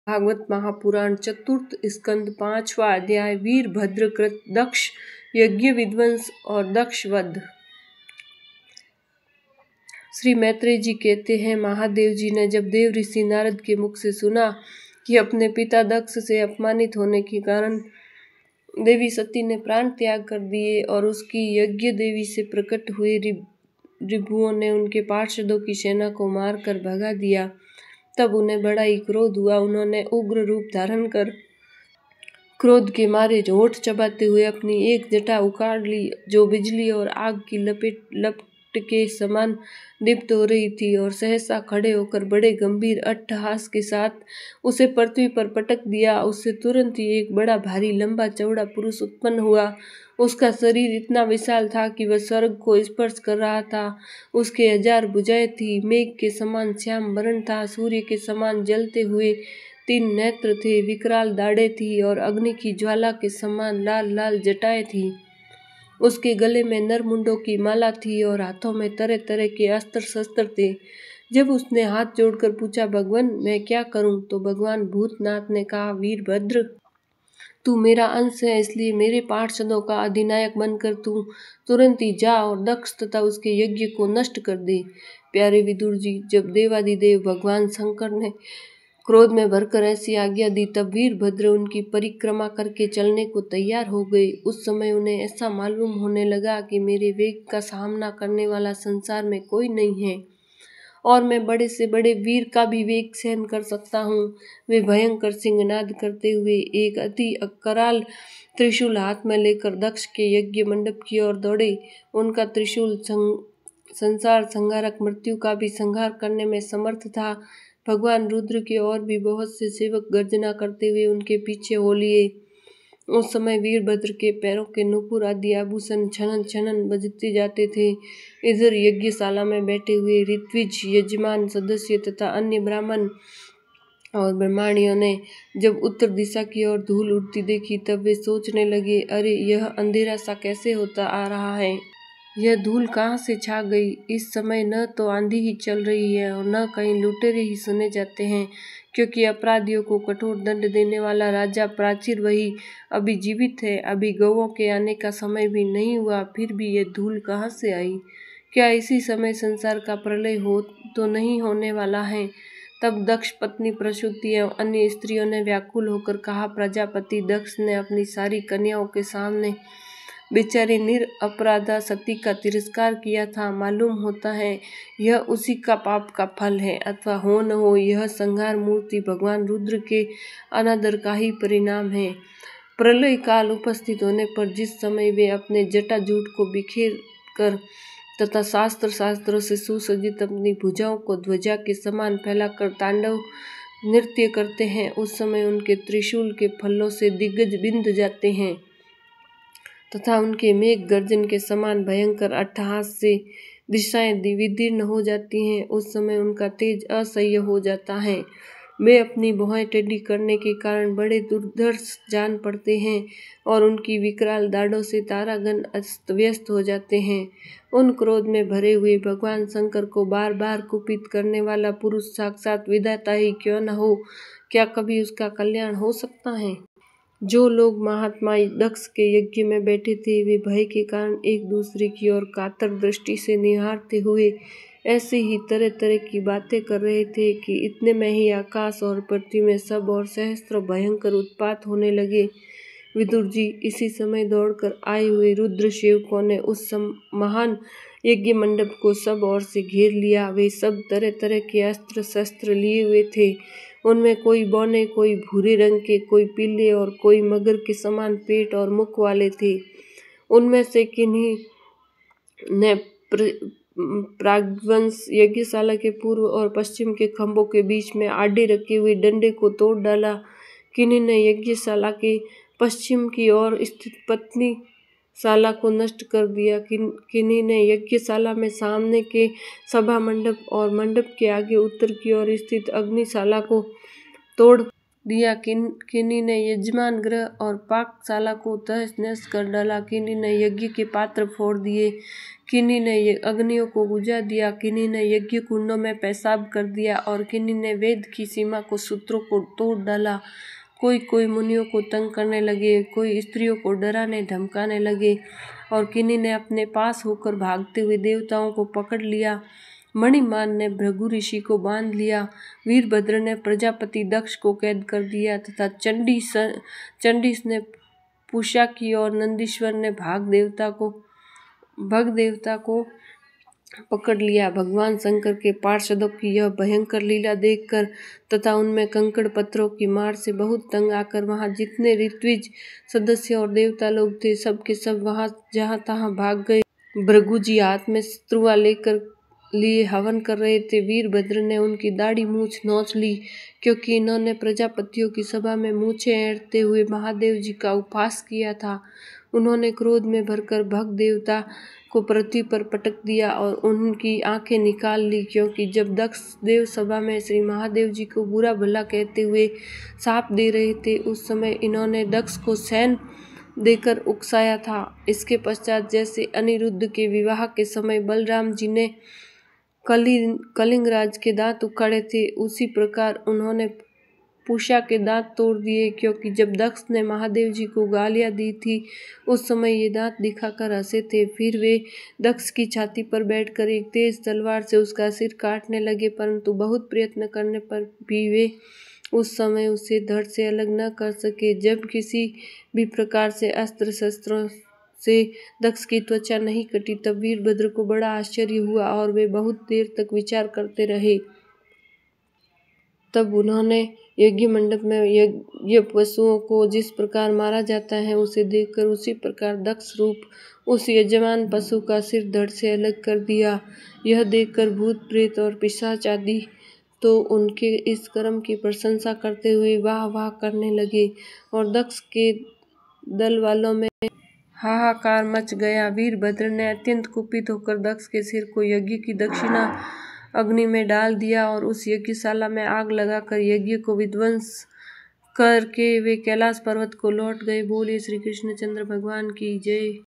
भागवत महापुराण चतुर्थ स्कंद 5वां अध्याय वीरभद्र कृत दक्ष यज्ञ विध्वंस और दक्ष वध। श्री मैत्रेय जी कहते हैं, महादेव जी ने जब देव ऋषि नारद के मुख से सुना कि अपने पिता दक्ष से अपमानित होने के कारण देवी सती ने प्राण त्याग कर दिए और उसकी यज्ञ देवी से प्रकट हुए रिभुओं ने उनके पार्षदों की सेना को मारकर भगा दिया, तब उन्हें बड़ा ही क्रोध हुआ। उन्होंने उग्र रूप धारण कर क्रोध के मारे होठ चबाते हुए अपनी एक जटा उखाड़ ली, जो बिजली और आग की लपट के समान दीप्त हो रही थी, और सहसा खड़े होकर बड़े गंभीर अट्टहास के साथ उसे पृथ्वी पर पटक दिया। उससे तुरंत ही एक बड़ा भारी लंबा चौड़ा पुरुष उत्पन्न हुआ। उसका शरीर इतना विशाल था कि वह स्वर्ग को स्पर्श कर रहा था। उसके 1000 भुजाएं थी, मेघ के समान श्याम वर्ण था, सूर्य के समान जलते हुए 3 नेत्र थे, विकराल दाढ़ें थी और अग्नि की ज्वाला के समान लाल लाल जटाएं थी। उसके गले में नरमुंडों की माला थी और हाथों में तरह तरह के अस्त्र शस्त्र थे। जब उसने हाथ जोड़कर पूछा, भगवान मैं क्या करूं, तो भगवान भूतनाथ ने कहा, वीरभद्र तू मेरा अंश है, इसलिए मेरे पार्षदों का अधिनायक बनकर तू तुरंत ही जा और दक्ष तथा उसके यज्ञ को नष्ट कर दे। प्यारे विदुर जी, जब देवादिदेव भगवान शंकर ने क्रोध में भरकर ऐसी आज्ञा दी, तब वीरभद्र उनकी परिक्रमा करके चलने को तैयार हो गए। उस समय उन्हें ऐसा मालूम होने लगा कि मेरे वेग का सामना करने वाला संसार में कोई नहीं है और मैं बड़े से बड़े वीर का भी वेग सहन कर सकता हूँ। वे भयंकर सिंहनाद करते हुए एक अति कराल त्रिशूल हाथ में लेकर दक्ष के यज्ञ मंडप की ओर दौड़े। उनका त्रिशूल संसार संहारक मृत्यु का भी संहार करने में समर्थ था। भगवान रुद्र के और भी बहुत से सेवक गर्जना करते हुए उनके पीछे हो लिए। उस समय वीरभद्र के पैरों के नुपुर आदि आभूषण छनन छनन बजते जाते थे। इधर यज्ञशाला में बैठे हुए ऋत्विज यजमान सदस्य तथा अन्य ब्राह्मण और ब्रह्मणियों ने जब उत्तर दिशा की ओर धूल उड़ती देखी, तब वे सोचने लगे, अरे यह अंधेरा सा कैसे होता आ रहा है, यह धूल कहाँ से छा गई। इस समय न तो आंधी ही चल रही है और न कहीं लुटेरे ही सुने जाते हैं, क्योंकि अपराधियों को कठोर दंड देने वाला राजा प्राचीर वही अभी जीवित है। अभी गौओं के आने का समय भी नहीं हुआ, फिर भी यह धूल कहाँ से आई। क्या इसी समय संसार का प्रलय हो तो नहीं होने वाला है। तब दक्ष पत्नी प्रसूति एवं अन्य स्त्रियों ने व्याकुल होकर कहा, प्रजापति दक्ष ने अपनी सारी कन्याओं के सामने बेचारी निरपराधा सती का तिरस्कार किया था। मालूम होता है यह उसी का पाप का फल है, अथवा हो न हो यह संहार मूर्ति भगवान रुद्र के अनादर का ही परिणाम है। प्रलय काल उपस्थित होने पर जिस समय वे अपने जटाजूट को बिखेर कर तथा शास्त्रों से सुसज्जित अपनी भुजाओं को ध्वजा के समान फैलाकर तांडव नृत्य करते हैं, उस समय उनके त्रिशूल के फलों से दिग्गज बिंद जाते हैं तथा उनके मेघ गर्जन के समान भयंकर अट्टहास से दिशाएं विदीर्ण हो जाती हैं। उस समय उनका तेज असह्य हो जाता है। वे अपनी भौहें टेढ़ी करने के कारण बड़े दुर्धर्ष जान पड़ते हैं और उनकी विकराल दाढ़ों से तारागण अस्त व्यस्त हो जाते हैं। उन क्रोध में भरे हुए भगवान शंकर को बार बार कुपित करने वाला पुरुष साक्षात विधाता ही क्यों न हो, क्या कभी उसका कल्याण हो सकता है। जो लोग महात्मा दक्ष के यज्ञ में बैठे थे, वे भय के कारण एक दूसरे की ओर कातर दृष्टि से निहारते हुए ऐसे ही तरह तरह की बातें कर रहे थे कि इतने में ही आकाश और पृथ्वी में सब और सहस्त्र भयंकर उत्पात होने लगे। विदुर जी, इसी समय दौड़कर आए हुए रुद्र सेवकों ने उस महान यज्ञ मंडप को सब ओर से घेर लिया। वे सब तरह तरह के अस्त्र शस्त्र लिए हुए थे। उनमें कोई बौने, कोई भूरे रंग के, कोई पीले और कोई मगर के समान पेट और मुख वाले थे। उनमें से किन्हीं ने प्रागवंश यज्ञशाला के पूर्व और पश्चिम के खंभों के बीच में आड़े रखे हुए डंडे को तोड़ डाला। किन्हीं ने यज्ञशाला के पश्चिम की ओर स्थित पत्नी शाला को नष्ट कर दिया। किन्हीं ने यज्ञशाला में सामने के सभा मंडप और मंडप के आगे उत्तर की ओर स्थित अग्निशाला को तोड़ दिया। किन्ही ने यजमान गृह और पाकशाला को तहस नहस कर डाला। किन्ही ने यज्ञ के पात्र फोड़ दिए। किन्ही ने अग्नियों को बुझा दिया। किन्ही ने यज्ञ कुंडों में पेशाब कर दिया और किन्ही ने वेद की सीमा को सूत्रों को तोड़ डाला। कोई मुनियों को तंग करने लगे, कोई स्त्रियों को डराने धमकाने लगे और किन्ही ने अपने पास होकर भागते हुए देवताओं को पकड़ लिया। मणिमान ने भृगु ऋषि को बांध लिया। वीरभद्र ने प्रजापति दक्ष को कैद कर दिया तथा चंडीस ने पूषा की और नंदीश्वर ने भग देवता को पकड़ लिया। भगवान शंकर के पार्षदों की यह भयंकर लीला देखकर तथा उनमें कंकड़ पत्थरों की मार से बहुत तंग आकर वहां जितने ऋत्विज सदस्य और देवता लोग थे सब के सब वहां जहां तहां भाग गए। भृगु जी हाथ में शत्रुआ लेकर लिए हवन कर रहे थे। वीरभद्र ने उनकी दाढ़ी मूछ नोच ली, क्योंकि इन्होंने प्रजापतियों की सभा में मूछें ऐंठते हुए महादेव जी का उपहास किया था। उन्होंने क्रोध में भरकर भग देवता को पृथ्वी पर पटक दिया और उनकी आंखें निकाल ली, क्योंकि जब दक्ष देव सभा में श्री महादेव जी को बुरा भला कहते हुए शाप दे रहे थे उस समय इन्होंने दक्ष को सैन देकर उकसाया था। इसके पश्चात जैसे अनिरुद्ध के विवाह के समय बलराम जी ने कलिंगराज के दांत उखाड़े थे, उसी प्रकार उन्होंने पूषा के दांत तोड़ दिए, क्योंकि जब दक्ष ने महादेव जी को गालियां दी थी उस समय ये दांत दिखाकर हंसे थे। फिर वे दक्ष की छाती पर बैठकर एक तेज तलवार से उसका सिर काटने लगे, परंतु बहुत प्रयत्न करने पर भी वे उस समय उसे धड़ से अलग न कर सके। जब किसी भी प्रकार से अस्त्र शस्त्रों से दक्ष की त्वचा नहीं कटी तब वीरभद्र को बड़ा आश्चर्य हुआ और वे बहुत देर तक विचार करते रहे। तब उन्होंने यज्ञ मंडप में यज्ञ पशुओं को जिस प्रकार मारा जाता है उसे देखकर उसी प्रकार दक्ष रूप उस यजमान पशु का सिर धड़ से अलग कर दिया। यह देखकर भूत प्रेत और पिशाच आदि तो उनके इस कर्म की प्रशंसा करते हुए वाह वाह करने लगे और दक्ष के दल वालों में हाहाकार मच गया। वीरभद्र ने अत्यंत कुपित होकर दक्ष के सिर को यज्ञ की दक्षिणा अग्नि में डाल दिया और उस यज्ञशाला में आग लगाकर यज्ञ को विध्वंस करके वे कैलाश पर्वत को लौट गए। बोलिए श्री कृष्णचंद्र भगवान की जय।